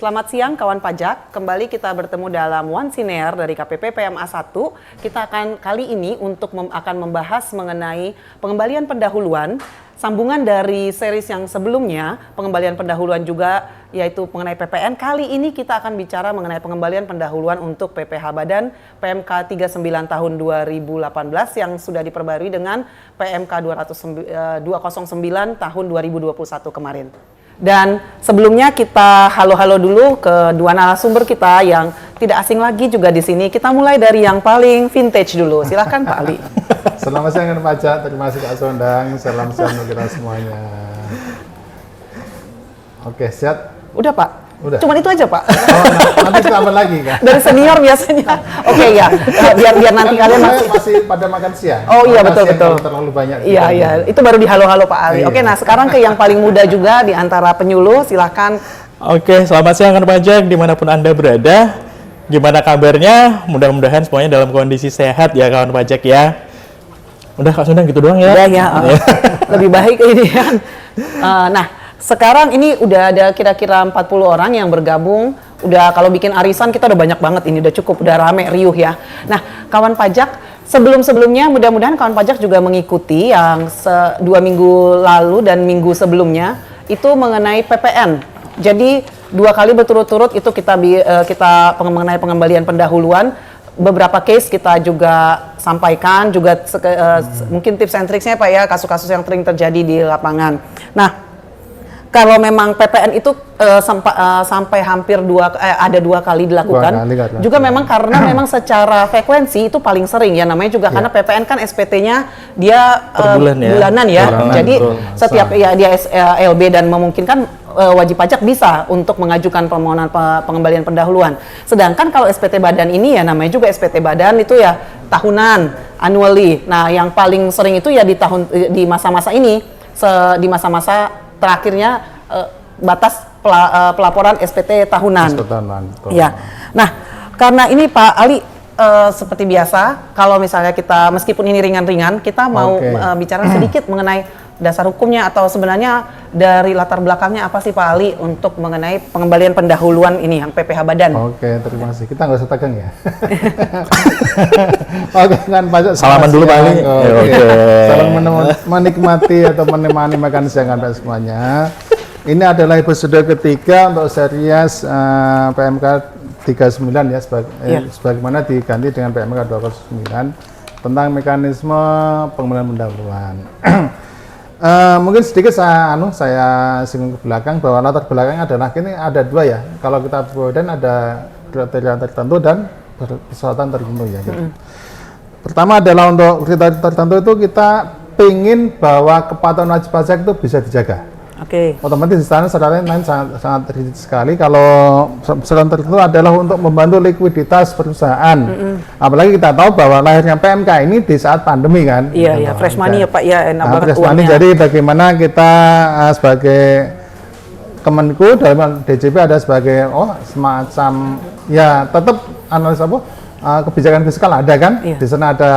Selamat siang kawan pajak, kembali kita bertemu dalam One Siner dari KPP PMA 1. Kita akan kali ini akan membahas mengenai pengembalian pendahuluan, sambungan dari series yang sebelumnya, pengembalian pendahuluan juga yaitu mengenai PPN. Kali ini kita akan bicara mengenai pengembalian pendahuluan untuk PPh Badan PMK 39 tahun 2018 yang sudah diperbarui dengan PMK 209 tahun 2021 kemarin. Dan sebelumnya kita halo-halo dulu ke dua narasumber kita yang tidak asing lagi juga di sini. Kita mulai dari yang paling vintage dulu. Silakan Pak Ali. Selamat siang Pak Cak, terima kasih Kak Sondang. Salam sehat kita semuanya. Oke, siap? Udah Pak. Udah. Cuman itu aja Pak. Oh, nanti tambah lagi kan? Dari senior biasanya. Oke ya, biar nanti kalian masih pada makan siang. Oh iya betul. Terlalu banyak. Iya. Itu baru di halo-halo Pak Ali. Oke, nah sekarang ke yang paling muda juga di antara penyuluh, silakan. Oke, selamat siang rekan pajak dimanapun Anda berada. Gimana kabarnya? Mudah-mudahan semuanya dalam kondisi sehat ya kawan pajak ya. Udah Kak Sundang gitu doang ya? Ya. Lebih baik ini kan. Nah, sekarang ini udah ada kira-kira 40 orang yang bergabung. Udah kalau bikin arisan kita udah banyak banget ini, udah cukup, udah rame, riuh ya. Nah, kawan pajak, sebelum-sebelumnya mudah-mudahan kawan pajak juga mengikuti yang 2 minggu lalu dan minggu sebelumnya itu mengenai PPN. Jadi 2 kali berturut-turut itu kita mengenai pengembalian pendahuluan. Beberapa case kita juga sampaikan, juga mungkin tips and tricksnya Pak ya, kasus-kasus yang sering terjadi di lapangan. Nah, kalau memang PPN itu sampai hampir ada 2 kali dilakukan, juga memang karena memang secara frekuensi itu paling sering ya, namanya juga karena PPN kan SPT-nya dia bulanan ya, jadi setiap ya dia LB dan memungkinkan wajib pajak bisa untuk mengajukan permohonan pengembalian pendahuluan. Sedangkan kalau SPT Badan ini ya namanya juga SPT Badan itu ya tahunan, annually. Nah yang paling sering itu ya di masa-masa ini, di masa-masa terakhirnya batas pelaporan SPT tahunan. Ya. Nah, karena ini Pak Ali seperti biasa, kalau misalnya kita meskipun ini ringan-ringan, kita mau bicara sedikit mengenai dasar hukumnya atau sebenarnya dari latar belakangnya apa sih Pak Ali untuk mengenai pengembalian pendahuluan ini yang PPh Badan. Oke, terima kasih. Kita nggak usah tegang ya. Oke, kan pajak. Salaman dulu Pak Ali. Salam menikmati atau menemani makan siang Anda semuanya. Ini adalah episode ketiga untuk series PMK 39 ya, sebagaimana diganti dengan PMK 209 tentang mekanisme pengembalian pendahuluan. Mungkin sedikit saya singgung ke belakang bahwa latar belakangnya adalah ini ada 2 ya. Kalau kita Badan ada kriteria tertentu dan persyaratan tertentu ya. Gitu. Pertama adalah untuk kriteria tertentu itu kita pingin bahwa kepatuhan wajib pajak itu bisa dijaga. Otomatis di sana syaratnya lain sangat rigid sekali. Kalau syarat tertentu adalah untuk membantu likuiditas perusahaan. Apalagi kita tahu bahwa lahirnya PMK ini di saat pandemi kan. Iya, fresh money ya Pak ya, enak banget fresh money. Jadi bagaimana kita sebagai Kemenku dalam DJP ada sebagai semacam ya tetap analis kebijakan fiskal ada kan. Di sana ada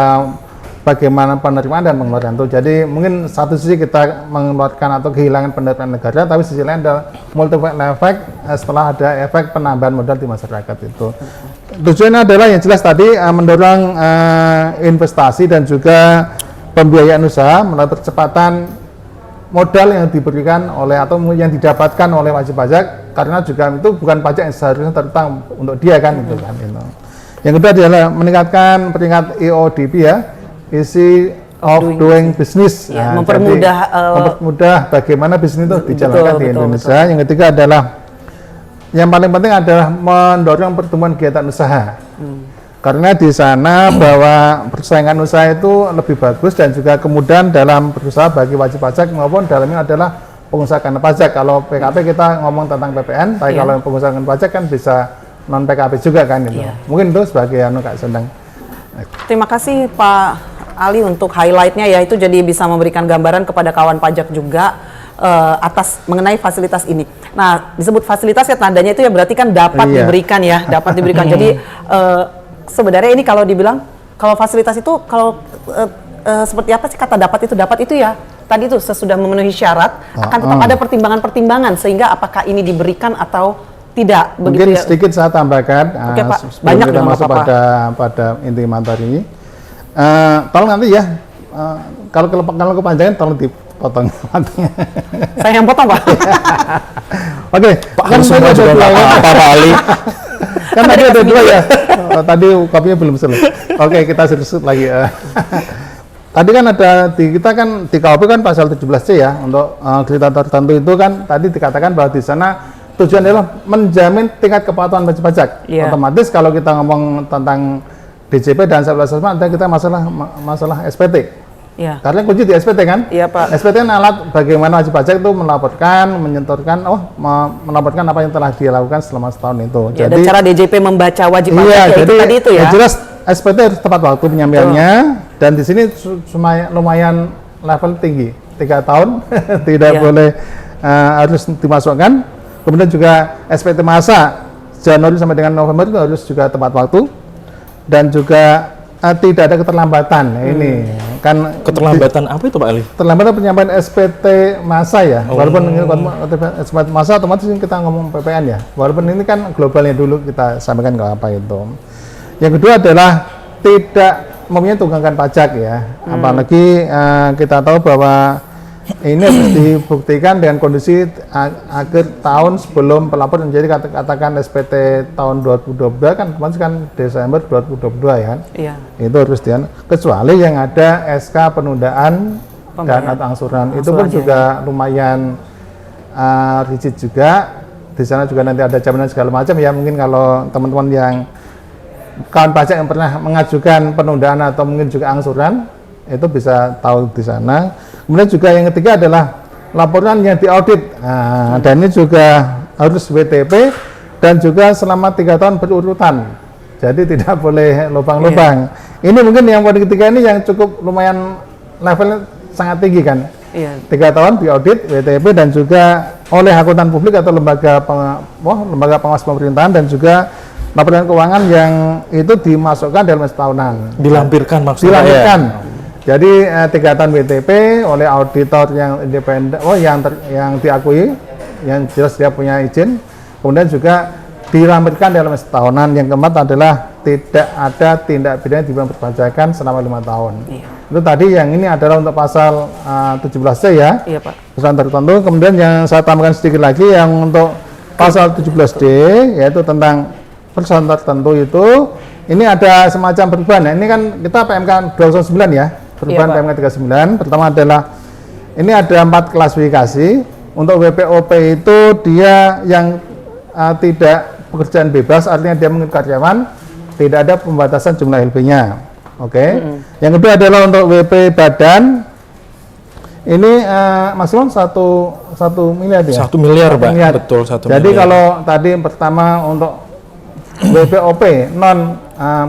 bagaimana penerimaan dan pengeluaran itu. Jadi mungkin satu sisi kita mengeluarkan atau kehilangan pendapatan negara, tapi sisi lain ada multiplier effect setelah ada efek penambahan modal di masyarakat itu. Tujuannya adalah yang jelas tadi mendorong investasi dan juga pembiayaan usaha melalui percepatan modal yang diberikan oleh atau yang didapatkan oleh wajib pajak, karena juga itu bukan pajak yang seharusnya terutang untuk dia kan itu kan itu. Yang kedua adalah meningkatkan peringkat EODP ya. Easy of doing business, mempermudah bagaimana bisnis itu dijalankan di Indonesia. Betul. Yang ketiga adalah yang paling penting adalah mendorong pertumbuhan kegiatan usaha, karena di sana bahwa persaingan usaha itu lebih bagus dan juga kemudahan dalam berusaha bagi wajib pajak maupun dalamnya adalah pengusaha kena pajak. Kalau PKP kita ngomong tentang PPN, tapi kalau pengusaha kena pajak kan bisa non PKP juga kan itu. Mungkin itu sebagai Kak Sondang. Terima kasih Pak Ali untuk highlight-nya ya, itu jadi bisa memberikan gambaran kepada kawan pajak juga atas mengenai fasilitas ini. Nah, disebut fasilitas ya tandanya itu ya berarti kan dapat diberikan ya, dapat diberikan. Jadi sebenarnya ini kalau dibilang kalau fasilitas itu kalau seperti apa sih kata dapat itu ya tadi itu sesudah memenuhi syarat akan tetap ada pertimbangan-pertimbangan sehingga apakah ini diberikan atau Tidak begitu Mungkin ya. sedikit saya tambahkan, Oke, Pak. sebelum Banyak kita ya, nggak masuk apa-apa. pada inti materi. Tolong nanti ya, kalau kepanjangan tolong dipotong matanya. Saya yang potong, Pak. Oke, Pak Ali semua juga nggak apa-apa Pak Ali. kan tadi ada dua ya. Tadi kopinya belum selesai. Oke, kita sedikit lagi. Tadi kan ada kita kan di KUP kan pasal 17C ya, untuk kriteria tertentu itu kan tadi dikatakan bahwa di sana tujuan adalah menjamin tingkat kepatuhan wajib pajak. Iya. Otomatis kalau kita ngomong tentang DJP dan self assessment, ada kita masalah SPT. Iya. Karena kunci di SPT kan? Iya, Pak. SPT kan alat bagaimana wajib pajak itu melaporkan, menyenturkan, melaporkan apa yang telah dia lakukan selama setahun itu. Ya, dan cara DJP membaca wajib pajak iya, ya jadi itu tadi itu ya. yang jelas SPT harus tepat waktu penyampaiannya, dan di sini lumayan level tinggi, 3 tahun tidak Iya. boleh harus dimasukkan. Kemudian juga SPT masa Januari sampai dengan November itu harus juga tepat waktu, dan juga tidak ada keterlambatan. Nah, ini kan Keterlambatan apa itu Pak Ali? terlambat penyampaian SPT masa ya, walaupun ini SPT masa otomatis kita ngomong PPN ya, walaupun ini kan globalnya dulu kita sampaikan ke apa itu. Yang kedua adalah tidak mempunyai tunggakan pajak ya, apalagi kita tahu bahwa ini harus dibuktikan dengan kondisi akhir tahun sebelum pelapor menjadi katakan SPT tahun 2022 kan kemarin kan Desember 2022 ya kan. Iya. Itu harus kecuali yang ada SK penundaan dan Pembayaran. atau angsuran itu pun Angsurannya. juga lumayan rigid juga. Di sana juga nanti ada jaminan segala macam ya, mungkin kalau teman-teman yang kawan pajak yang pernah mengajukan penundaan atau mungkin juga angsuran itu bisa tahu di sana. Kemudian juga yang ketiga adalah laporan yang diaudit. Nah, dan ini juga harus WTP dan juga selama 3 tahun berurutan. Jadi tidak boleh lubang-lubang. Ini mungkin yang poin ketiga ini yang cukup lumayan levelnya sangat tinggi kan. Iya. 3 tahun diaudit WTP dan juga oleh akuntan publik atau lembaga pengawas pemerintahan, dan juga laporan keuangan yang itu dimasukkan dalam setahunan. Dilampirkan maksudnya Dilahirkan. ya? Jadi 3 tahun WTP oleh auditor yang independen, yang diakui, yang jelas dia punya izin. Kemudian juga dilampirkan dalam setahunan. Yang keempat adalah tidak ada tindak pidana di bidang perpajakan selama 5 tahun. Iya. Itu tadi yang ini adalah untuk pasal 17C ya. Iya, Pak. Perusahaan tertentu. Kemudian yang saya tambahkan sedikit lagi yang untuk pasal 17D yaitu tentang perusahaan tertentu itu, ini ada semacam perubahan. Nah, ini kan kita PMK 209 ya. Perubahan Iya, Pak. PMK 39. Pertama adalah ini ada 4 klasifikasi. Untuk WPOP itu dia yang tidak pekerjaan bebas, artinya dia mungkin karyawan, tidak ada pembatasan jumlah LP-nya. Oke. Yang kedua adalah untuk WP badan. Ini maksimum 1 miliar ya. 1 miliar, 1 Pak. miliar. Betul, 1 Jadi miliar. kalau tadi pertama untuk WPOP non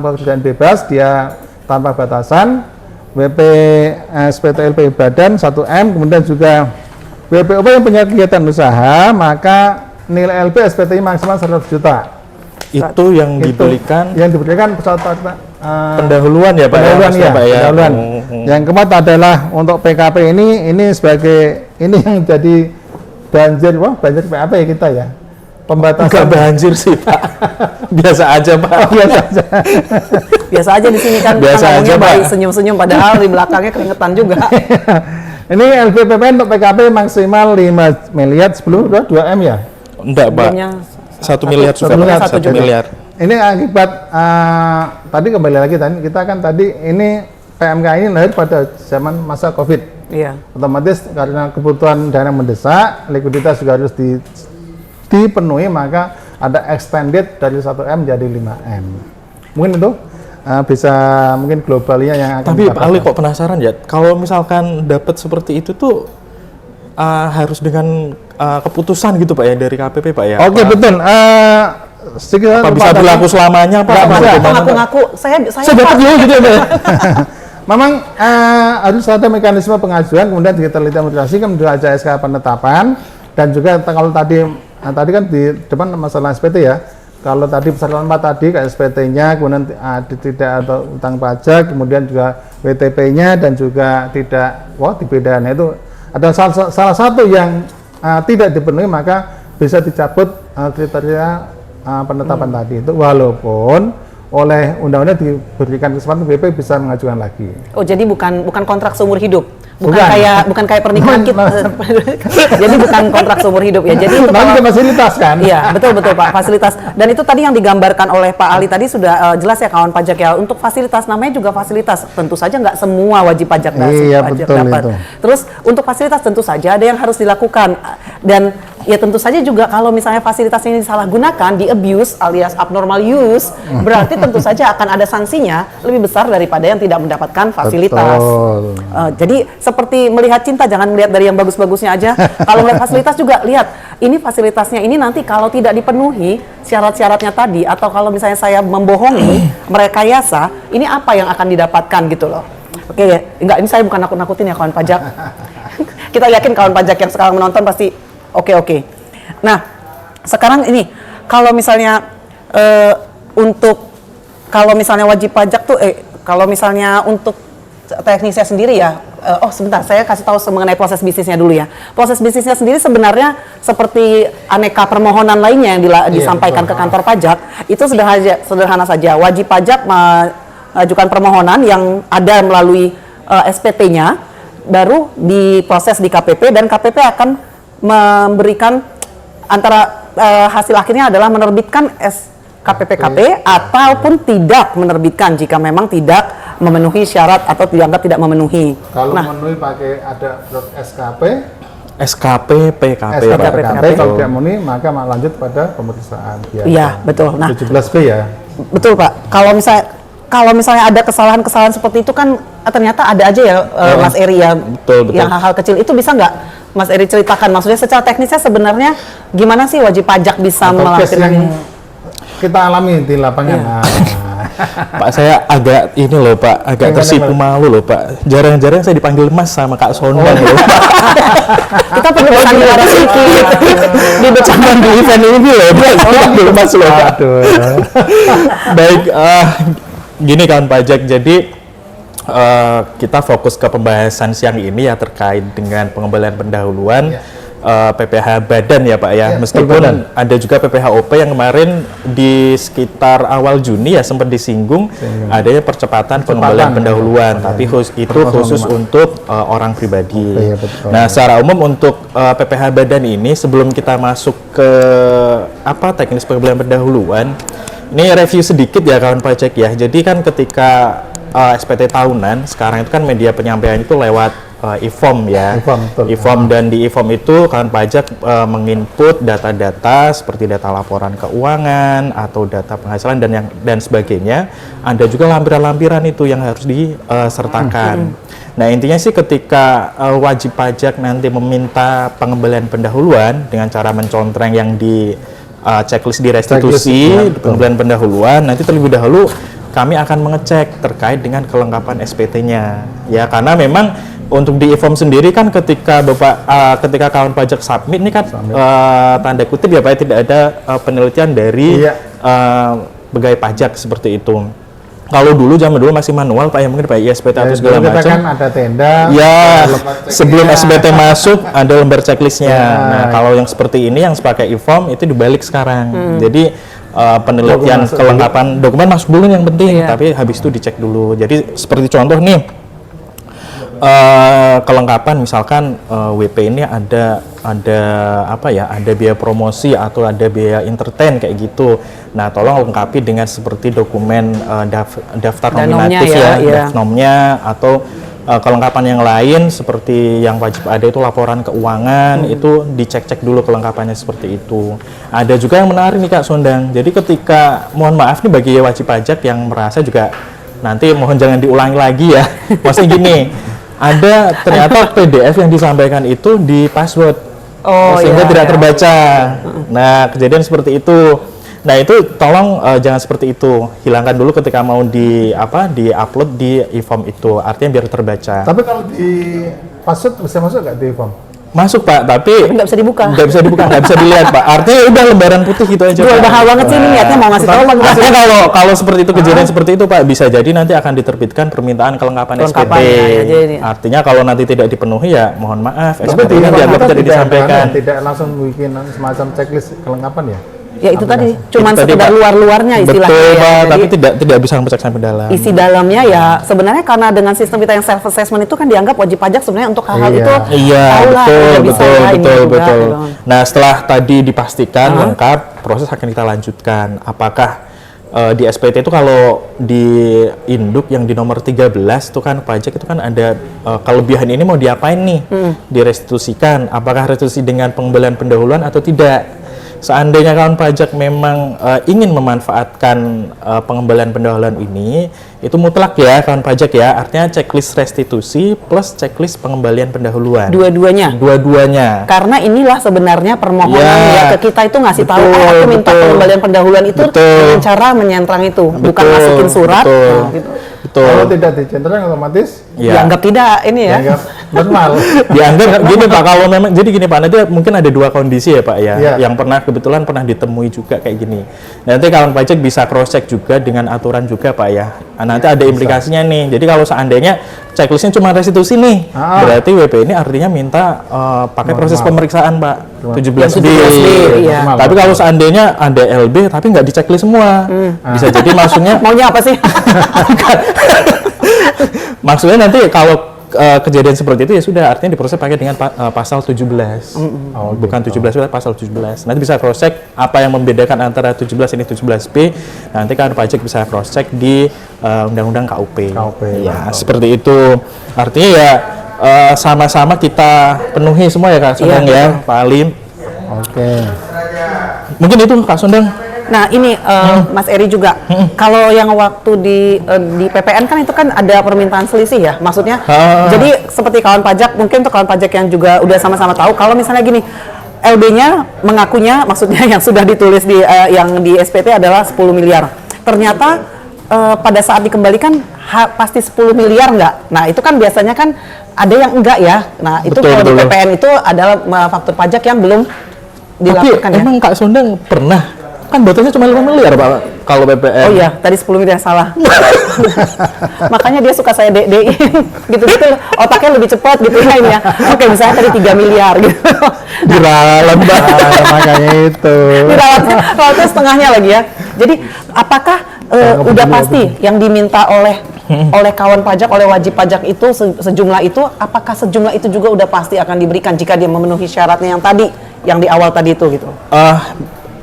pekerjaan bebas dia tanpa batasan. WP SPTLP badan 1M, kemudian juga WPOP yang punya kegiatan usaha, maka nilai LP SPT maksimal 100 juta. Itu yang Itu diberikan yang diberikan pesawat pendahuluan ya Pak? pendahuluan Maksudnya, ya, Pak, ya? pendahuluan. Yang keempat adalah untuk PKP ini sebagai ini yang jadi banjir PAP ya kita ya. Enggak Pembatasan banjir sih Pak. Biasa aja Pak. biasa aja. Biasa aja di sini kan Biasa kita ngomongnya aja, Pak. baik senyum-senyum padahal di belakangnya keringetan juga. Ini LPPPN untuk PKP maksimal 5 miliar sebelum 2M ya. Enggak Pak. Sebelumnya 1 miliar juga miliar, Pak. 1 1 miliar. Ini akibat tadi kembali lagi kita kan tadi ini PMK ini lahir pada zaman masa Covid. iya. Otomatis karena kebutuhan dana mendesak, likuiditas juga harus dipenuhi, maka ada extended dari 1M jadi 5M. Mungkin itu bisa mungkin globalnya yang akan Tapi Pak kita Ali pakai. kok penasaran ya, kalau misalkan dapat seperti itu tuh harus dengan keputusan gitu Pak ya dari KPP Pak ya? Oke, Apa- betul. Sedikit Apa bisa berlaku selamanya Pak? Nggak Apa bisa. gimana, Pak? Ngaku-ngaku saya dapat juga gitu ya Pak ya? Memang harus ada mekanisme pengajuan, kemudian diteliti administrasi, kemudian ada SK penetapan, dan juga kalau tadi kan di depan masalah SPT ya. Kalau tadi peserta 4 tadi kayak SPT-nya, kemudian tidak ada utang pajak, kemudian juga WTP-nya, dan juga tidak di bedanya itu ada salah satu yang tidak dipenuhi, maka bisa dicabut kriteria penetapan tadi itu, walaupun oleh undang-undang diberikan kesempatan BP bisa mengajukan lagi. Oh, jadi bukan kontrak seumur hidup. Bukan Bukan. kayak pernikahan kita. Jadi bukan kontrak seumur hidup ya. Jadi itu Namanya fasilitas kan? Iya, betul Pak, fasilitas. Dan itu tadi yang digambarkan oleh Pak Ali tadi sudah jelas ya kawan pajak ya. Untuk fasilitas namanya juga fasilitas. Tentu saja nggak semua wajib pajak Iya, pajak betul dapat. itu. Terus untuk fasilitas tentu saja ada yang harus dilakukan. Dan ya tentu saja juga kalau misalnya fasilitas ini disalahgunakan, di abuse alias abnormal use, berarti tentu saja akan ada sanksinya lebih besar daripada yang tidak mendapatkan fasilitas. Betul. Jadi seperti melihat cinta, jangan melihat dari yang bagus-bagusnya aja. Kalau melihat fasilitas juga lihat, ini fasilitasnya ini nanti kalau tidak dipenuhi syarat-syaratnya tadi, atau kalau misalnya saya membohongi, merekayasa, ini apa yang akan didapatkan gitu loh. Oke, enggak, ini saya bukan nakut-nakutin ya kawan pajak. Kita yakin kawan pajak yang sekarang menonton pasti oke. Nah, sekarang ini kalau misalnya kalau misalnya wajib pajak tuh kalau misalnya untuk teknisnya sendiri ya, sebentar, saya kasih tahu mengenai proses bisnisnya dulu ya. Proses bisnisnya sendiri sebenarnya seperti aneka permohonan lainnya yang disampaikan ke kantor pajak, itu sederhana saja. Wajib pajak mengajukan permohonan yang ada melalui SPT-nya, baru diproses di KPP, dan KPP akan memberikan antara hasil akhirnya adalah menerbitkan KPP ataupun tidak menerbitkan jika memang tidak memenuhi syarat atau dianggap tidak memenuhi. Kalau memenuhi pakai ada SKP, PKP. kalau tidak memenuhi maka lanjut pada pemeriksaan biasa. Iya, betul. Nah, 17B ya. betul Pak. Kalau misalnya ada kesalahan-kesalahan seperti itu kan ternyata ada aja ya Mas Eri ya. Betul. Yang hal-hal kecil itu bisa nggak Mas Eri ceritakan? Maksudnya secara teknisnya sebenarnya gimana sih wajib pajak bisa melakukan ini? Kita alami di lapangan. Iya. Pak, saya agak agak tersipu malu loh Pak. Jarang-jarang saya dipanggil Mas sama Kak Sondang loh. Kita perlu bersandiwara sedikit di bercanda di event ini loh, dipanggil Mas loh. Aduh. Baik, gini kawan pajak, jadi kita fokus ke pembahasan siang ini ya terkait dengan pengembalian pendahuluan. PPh Badan ya Pak ya, meskipun ada juga PPh OP yang kemarin di sekitar awal Juni ya sempat disinggung adanya percepatan pengembalian pendahuluan, tapi itu khusus untuk orang pribadi. Nah, secara umum untuk PPh Badan ini sebelum kita masuk ke teknis pengembalian pendahuluan, ini review sedikit ya kawan pajak ya. Jadi kan ketika SPT tahunan sekarang itu kan media penyampaian itu lewat e-form ya, e-form, dan di e-form itu kawan pajak menginput data-data seperti data laporan keuangan atau data penghasilan dan sebagainya. Ada juga lampiran-lampiran itu yang harus disertakan. Nah, intinya sih ketika wajib pajak nanti meminta pengembalian pendahuluan dengan cara mencontreng yang di checklist di restitusi pengembalian pendahuluan, nanti terlebih dahulu kami akan mengecek terkait dengan kelengkapan SPT-nya ya, karena memang untuk di e-form sendiri kan ketika ketika kawan pajak submit ini kan tanda kutip ya Pak, tidak ada penelitian dari pegawai pajak seperti itu. Kalau zaman dulu masih manual Pak ya, mungkin Pak SPT atau segala macam. Kan ada tenda. Ya, sebelum SPT masuk ada lembar checklistnya. Nah, kalau yang seperti ini yang pakai e-form itu dibalik sekarang. Jadi penelitian kelengkapan dokumen masuk dulu yang penting, tapi habis itu dicek dulu. Jadi seperti contoh nih, kelengkapan misalkan WP ini ada biaya promosi atau ada biaya entertain kayak gitu. Nah, tolong lengkapi dengan seperti dokumen daftar nominatif DAFNOM-nya, atau kelengkapan yang lain seperti yang wajib ada itu laporan keuangan, itu dicek-cek dulu kelengkapannya seperti itu. Ada juga yang menarik nih Kak Sondang. Jadi ketika, mohon maaf nih bagi wajib pajak yang merasa juga nanti mohon jangan diulangi lagi ya. Maksudnya gini, ada ternyata PDF yang disampaikan itu di password, sehingga tidak terbaca. Nah, kejadian seperti itu. Nah, itu tolong jangan seperti itu. Hilangkan dulu ketika mau di-upload di e-form itu. Artinya biar terbaca. Tapi kalau di password bisa masuk nggak di e-form? Masuk Pak, tapi nggak bisa dibuka. Nggak bisa dibuka, nggak bisa dilihat Pak. Artinya udah lembaran putih gitu aja. Jual Pak. mahal banget sih ini niatnya mau ngasih tahu lagi. Artinya kalau seperti itu kejadian seperti itu Pak, bisa jadi nanti akan diterbitkan permintaan kelengkapan SPT. Ya, jadi. Artinya kalau nanti tidak dipenuhi ya mohon maaf, Tapi SPT nya dianggap tidak disampaikan. Tidak langsung bikin semacam checklist kelengkapan ya. Ya itu tadi, cuman Itu tadi, sekedar Pak. luar-luarnya istilahnya. Betul ya. Pak, Jadi, tapi tidak bisa ngecek sampai dalam. isi dalamnya ya sebenarnya karena dengan sistem kita yang self assessment itu kan dianggap wajib pajak sebenarnya untuk hal-hal Iya. itu Iya, tahulah, betul, udah bisa betul, lah ini betul, juga, betul. gitu. Nah, setelah tadi dipastikan lengkap, proses akan kita lanjutkan. Apakah di SPT itu kalau di induk yang di nomor 13 itu kan pajak itu kan ada kelebihan ini mau diapain nih? Direstitusikan. Apakah restitusi dengan pengembalian pendahuluan atau tidak? Seandainya kawan pajak memang ingin memanfaatkan pengembalian pendahuluan ini, itu mutlak ya kawan pajak ya, artinya checklist restitusi plus checklist pengembalian pendahuluan. Dua-duanya. Dua-duanya. Karena inilah sebenarnya permohonan Ya, ya ke kita itu ngasih tahu, betul, aku minta betul. pengembalian pendahuluan itu Betul. dengan cara menyentrang itu, bukan Betul, masukin surat. betul. Nah, gitu. Betul. Kalau tidak dicentrang otomatis Ya. Dianggap tidak ini ya. dianggap normal. Dianggap gini Pak, kalau memang jadi gini Pak, nanti mungkin ada dua kondisi ya Pak ya, Iya. yang kebetulan pernah ditemui juga kayak gini. Nanti kawan pajak bisa cross check juga dengan aturan juga Pak ya. Nah, nanti ada implikasinya nih. Jadi kalau seandainya checklistnya cuma restitusi nih, berarti WP ini artinya minta pakai proses pemeriksaan Pak, 17B. 17B, iya. Tapi kalau seandainya ada LB tapi nggak di checklist semua, bisa jadi maksudnya Maunya apa sih? maksudnya nanti kalau kejadian seperti itu ya sudah artinya diproses pakai dengan pasal 17. Bukan 17 pasal 17. Nanti bisa cross check apa yang membedakan antara 17 ini 17B. Nanti kan pajak bisa cross check di undang-undang KUP. Ya, seperti itu. Artinya ya sama-sama kita penuhi semua ya Kak Sundang ya, Pak Alim. Oke. Mungkin itu Kak Sundang. Nah ini Mas Eri juga, kalau yang waktu di PPN kan itu kan ada permintaan selisih ya, maksudnya. Jadi seperti kawan pajak, mungkin untuk kawan pajak yang juga udah sama-sama tahu, kalau misalnya gini, LB-nya mengakunya, maksudnya yang sudah ditulis di yang di SPT adalah 10 miliar. Ternyata pada saat dikembalikan pasti 10 miliar nggak? Nah itu kan biasanya kan ada yang enggak ya. Nah itu Betul, kalau di betul. PPN itu adalah faktur pajak yang belum dilaporkan Tapi ya. emang Kak Sundang pernah kan batasnya cuma 5 miliar Pak kalau PPN. Oh iya, tadi 10 miliar salah. Makanya dia suka saya DD-in gitu-gitu. Otaknya lebih cepat gitu ya ini ya. Oke, misalnya tadi 3 miliar gitu. Diralat Pak. Makanya itu. Dirawatnya setengahnya lagi ya. Jadi apakah udah pasti yang diminta oleh kawan pajak, oleh wajib pajak itu sejumlah itu, apakah sejumlah itu juga udah pasti akan diberikan jika dia memenuhi syaratnya yang tadi, yang di awal tadi itu gitu?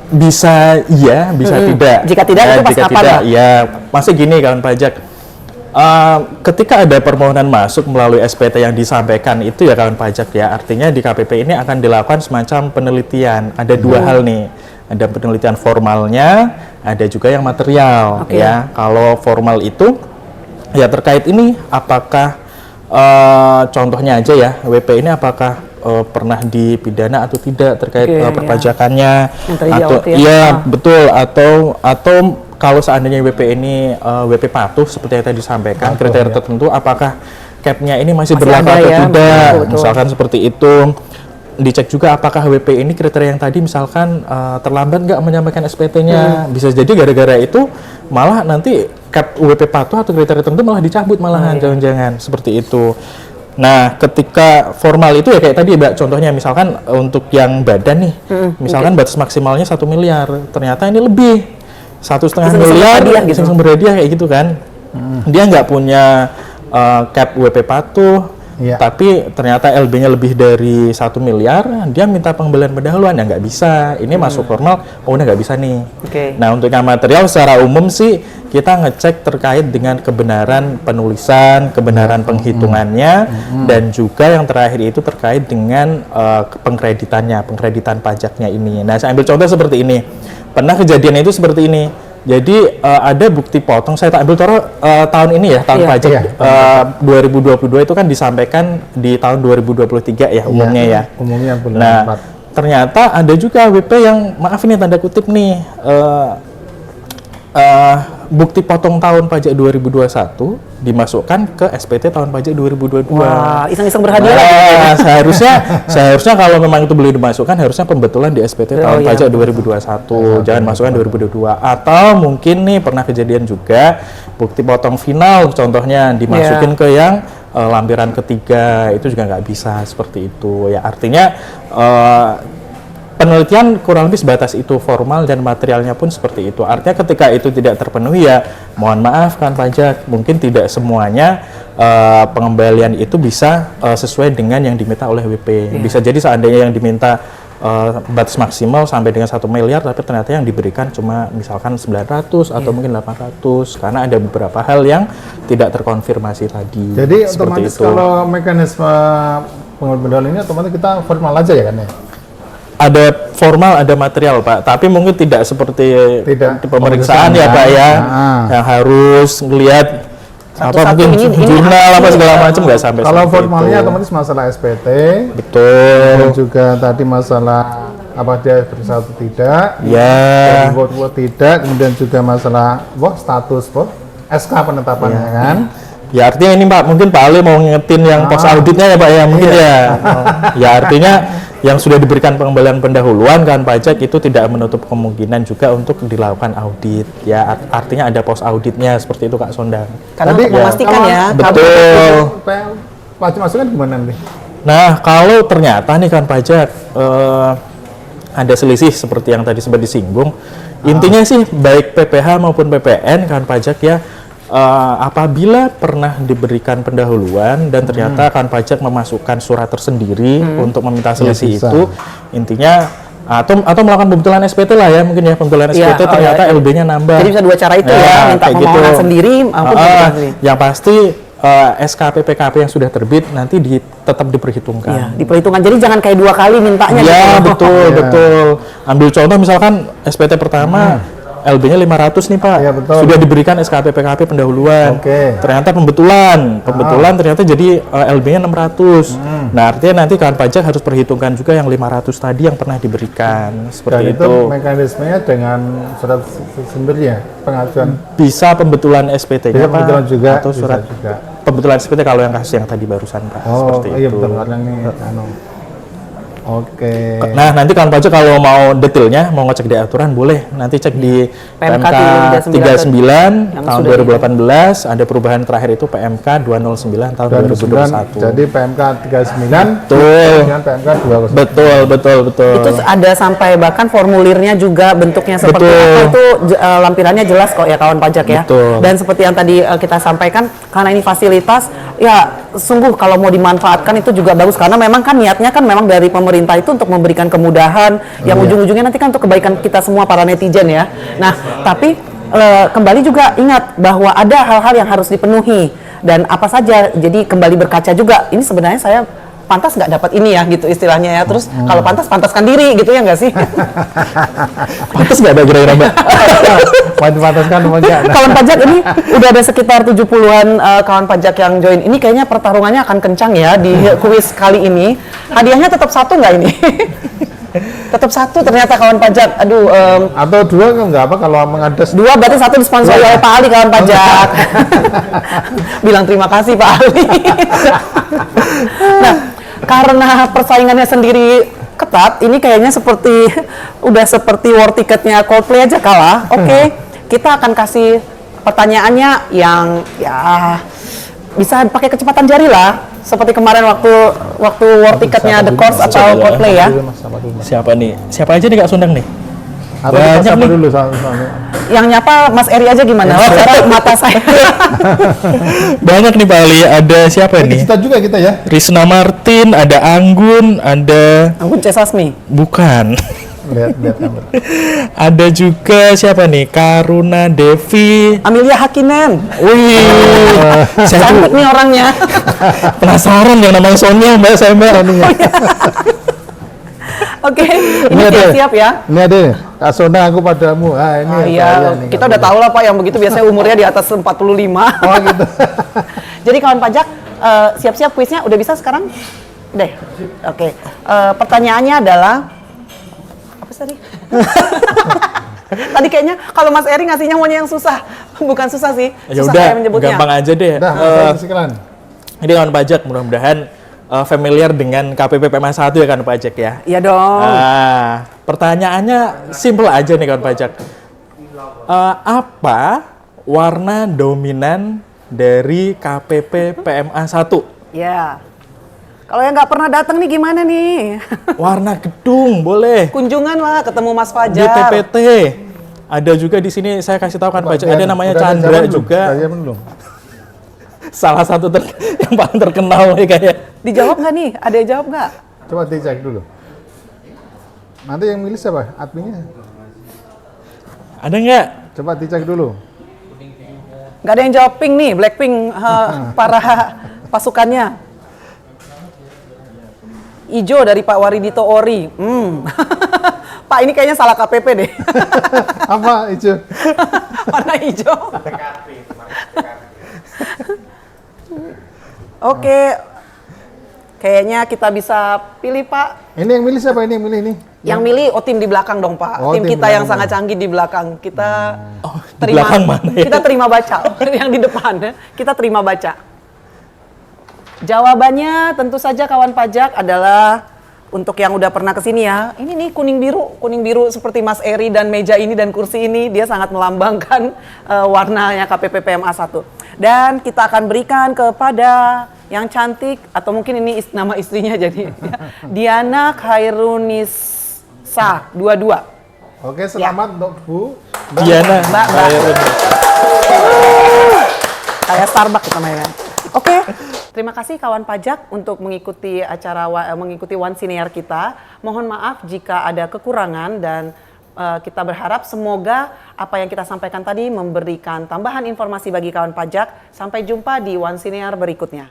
Bisa iya, bisa tidak. Jika tidak, itu pas jika kapan, tidak, Pak? ya masih gini kawan pajak. Ketika ada permohonan masuk melalui SPT yang disampaikan itu ya kawan pajak ya, artinya di KPP ini akan dilakukan semacam penelitian. Ada dua hal nih, ada penelitian formalnya, ada juga yang material ya. Kalau formal itu ya terkait ini apakah contohnya aja ya, WP ini apakah pernah dipidana atau tidak terkait perpajakannya atau iya betul atau kalau seandainya WP ini WP patuh seperti yang tadi disampaikan kriteria tertentu apakah capnya ini masih berlaku atau tidak misalkan seperti itu. Dicek juga apakah WP ini kriteria yang tadi misalkan terlambat nggak menyampaikan SPT-nya. Bisa jadi gara-gara itu malah nanti cap WP patuh atau kriteria tertentu malah dicabut malahan jangan-jangan seperti itu. Nah, ketika formal itu ya kayak tadi Mbak contohnya misalkan untuk yang badan nih, misalkan batas maksimalnya 1 miliar, ternyata ini lebih 1,5 miliar, iseng-iseng berhadiah kayak gitu kan. Dia nggak punya cap WP patuh, tapi ternyata LB-nya lebih dari 1 miliar, dia minta pengembalian pendahuluan ya nggak bisa. Ini masuk formal, udah nggak bisa nih. Nah, untuk yang material secara umum sih kita ngecek terkait dengan kebenaran penulisan, kebenaran penghitungannya, dan juga yang terakhir itu terkait dengan pengkreditan pajaknya ini. Nah, saya ambil contoh seperti ini. Pernah kejadian itu seperti ini. Jadi ada bukti potong, saya tak ambil tahun ini ya, tahun pajak 2022 itu kan disampaikan di tahun 2023 ya umumnya ya. Umumnya bulan Nah, 4. ternyata ada juga WP yang maaf ini tanda kutip nih bukti potong tahun pajak 2021 dimasukkan ke SPT tahun pajak 2022. Wah, iseng-iseng berhadiah Nah, lagi. seharusnya kalau memang itu boleh dimasukkan, harusnya pembetulan di SPT tahun iya. pajak 2021, jangan masukkan 2022. Atau mungkin nih pernah kejadian juga bukti potong final, contohnya dimasukin ke yang lampiran ketiga, itu juga nggak bisa seperti itu. Ya artinya penelitian kurang lebih sebatas itu, formal dan materialnya pun seperti itu. Artinya ketika itu tidak terpenuhi ya mohon maaf kan pajak, mungkin tidak semuanya pengembalian itu bisa sesuai dengan yang diminta oleh WP. Bisa jadi seandainya yang diminta batas maksimal sampai dengan 1 miliar, tapi ternyata yang diberikan cuma misalkan 900 atau mungkin 800, karena ada beberapa hal yang tidak terkonfirmasi tadi. Jadi seperti otomatis itu. kalau mekanisme pengembalian pendahuluan ini otomatis kita formal aja ya kan ya? Ada formal, ada material Pak, tapi mungkin tidak seperti Tidak di pemeriksaan ya pemeriksaan, Pak ya, nah. yang harus ngelihat apa Satu-satu mungkin ini jurnal apa segala macam, nggak sampai Kalau seperti formalnya itu. otomatis masalah SPT, Betul. dan juga tadi masalah apa dia berusaha atau tidak, Ya. buat tidak, kemudian juga masalah status SK penetapannya kan. Ya artinya ini Pak, mungkin Pak Ali mau ngingetin yang pos auditnya ya Pak ya, mungkin ya. Ya artinya yang sudah diberikan pengembalian pendahuluan kan pajak itu tidak menutup kemungkinan juga untuk dilakukan audit. Ya artinya ada pos auditnya seperti itu Kak Sondang. Karena Tadi, untuk memastikan kalau- ya. Betul. Wajib masukan gimana nih? Nah, kalau ternyata nih kan pajak ada selisih seperti yang tadi sempat disinggung, intinya sih baik PPH maupun PPN kan pajak ya, apabila pernah diberikan pendahuluan dan ternyata kan pajak memasukkan surat tersendiri untuk meminta selisih bisa. itu, intinya atau melakukan pembetulan SPT lah ya, mungkin ya pembetulan Iya, SPT ternyata iya. LB-nya nambah. Jadi bisa dua cara itu ya, minta kayak permohonan sendiri maupun pembetulan sendiri. Yang pasti SKP PKP yang sudah terbit nanti tetap diperhitungkan. Iya, diperhitungkan. Jadi jangan kayak 2 kali mintanya Ya gitu. betul Iya. betul. Ambil contoh misalkan SPT pertama LB-nya 500 nih Pak. Iya, betul. Sudah diberikan SKP PKP pendahuluan. Oke. Ternyata pembetulan ternyata jadi LB-nya 600. Nah, artinya nanti kan pajak harus perhitungkan juga yang 500 tadi yang pernah diberikan. Dan Seperti itu itu. mekanismenya dengan surat sendiri ya, pengajuan. Bisa pembetulan SPT-nya Bisa pembetulan Pak, juga, atau bisa surat juga. pembetulan SPT kalau yang kasus yang tadi barusan Pak. Oh Seperti iya itu. betul, kadang nih Oke. Nah, nanti kan pajak kalau mau detailnya, mau ngecek di aturan, boleh nanti cek di PMK PMK 39 yang tahun sudah 2018, ada perubahan terakhir itu PMK 209 tahun 2021. Jadi PMK 39 Betul. dengan PMK 20. Betul. Itu ada sampai bahkan formulirnya juga bentuknya seperti Betul. apa itu lampirannya jelas kok ya kawan pajak ya. Betul. Dan seperti yang tadi kita sampaikan, karena ini fasilitas ya sungguh kalau mau dimanfaatkan itu juga bagus, karena memang kan niatnya kan memang dari pemerintah itu untuk memberikan kemudahan yang ujung-ujungnya nanti kan untuk kebaikan kita semua para netizen ya. Nah, tapi kembali juga ingat bahwa ada hal-hal yang harus dipenuhi dan apa saja. Jadi kembali berkaca juga, ini sebenarnya saya pantas nggak dapat ini ya gitu istilahnya ya. Terus kalau pantaskan diri gitu ya nggak sih? Pantas nggak ada kira-kira Mbak? Pantas-pantaskan apa enggak? Nah, Kawan pajak ini udah ada sekitar 70-an kawan pajak yang join. Ini kayaknya pertarungannya akan kencang ya di kuis kali ini. Hadiahnya tetap 1 nggak ini? Tetap 1 ternyata kawan pajak. Aduh, atau 2 kan enggak apa kalau mengades 2 berarti 1 disponsori oleh Pak Ali kawan pajak. Bilang terima kasih Pak Ali. Nah, karena persaingannya sendiri ketat, ini kayaknya udah seperti war ticketnya Coldplay aja kalah. Oke, kita akan kasih pertanyaannya yang ya bisa pakai kecepatan jari lah, seperti kemarin waktu war ticketnya The Course atau Coldplay ya. Siapa nih? Siapa aja nih Kak Sundang nih? atau kita Banyak sapa nih. dulu soalnya. Yang nyapa Mas Eri aja gimana? Oh, karena mata saya. Banyak nih Pak Ali, ada siapa nih? Kita juga kita ya. Risna Martin, ada Anggun, ada Anggun C. Sasmi. bukan. Lihat kamera. Ada juga siapa nih? Karuna Devi. Amelia Hakinen. Wih, saya tuh Cantik nih orangnya. penasaran yang namanya Sonia Mbak, saya Mbak. Oke, ini ada. siap ya. Ini ada nih, Kak Sona aku padamu. Ah, ini Ah, saya iya, nih, kita Kak udah Sona. tahu lah Pak yang begitu biasanya umurnya di atas 45. Oh gitu. Jadi kawan pajak, siap-siap kuisnya udah bisa sekarang? Deh. Oke. Pertanyaannya adalah apa sih tadi? Tadi kayaknya kalau Mas Eri ngasihnya maunya yang susah. Bukan susah sih, Ya susah udah, saya menyebutnya. gampang aja deh. Dah, sekalian. Ini kawan pajak mudah-mudahan familiar dengan KPP PMA 1 ya kan pajak ya. Iya dong. Pertanyaannya simple aja nih kawan pajak. Apa warna dominan dari KPP PMA 1? Ya. Kalau yang nggak pernah datang nih gimana nih? Warna gedung boleh. Kunjungan lah ketemu Mas Di Fajar. TPT. Ada juga di sini saya kasih tahu kan pajak. Ada namanya Udah ada Chandra jawaban belum? juga. Udah ada jawaban belum? Salah satu yang paling terkenal nih kayaknya. Dijawab nggak nih? Ada yang jawab nggak? Coba dicek dulu. Nanti yang milih siapa? Adminnya. Ada nggak? Coba dicek dulu. Nggak ada yang jawab pink nih, Blackpink para pasukannya. Ijo dari Pak Waridito Ori. Pak ini kayaknya salah KPP deh. Apa itu? Warna hijau. Oke. Kayaknya kita bisa pilih Pak. Ini yang milih siapa? Ini yang milih ini. Yang milih tim di belakang dong Pak. Oh, Tim tim kita yang belakang. sangat canggih di belakang. Kita di belakang mana ya? Kita terima baca. Yang di depan kita terima baca. Jawabannya tentu saja kawan pajak adalah untuk yang udah pernah kesini ya. Ini nih kuning biru seperti Mas Eri dan meja ini dan kursi ini dia sangat melambangkan warnanya KPP PMA 1. Dan kita akan berikan kepada yang cantik atau mungkin ini nama istrinya jadi ya, Diana Khairunisa 22. Oke, selamat untuk Bu. Diana. Mbak. Kayak Starbucks kita mainnya. Oke, terima kasih kawan pajak untuk mengikuti acara mengikuti One Senior kita. Mohon maaf jika ada kekurangan dan kita berharap semoga apa yang kita sampaikan tadi memberikan tambahan informasi bagi kawan pajak. Sampai jumpa di One Senior berikutnya.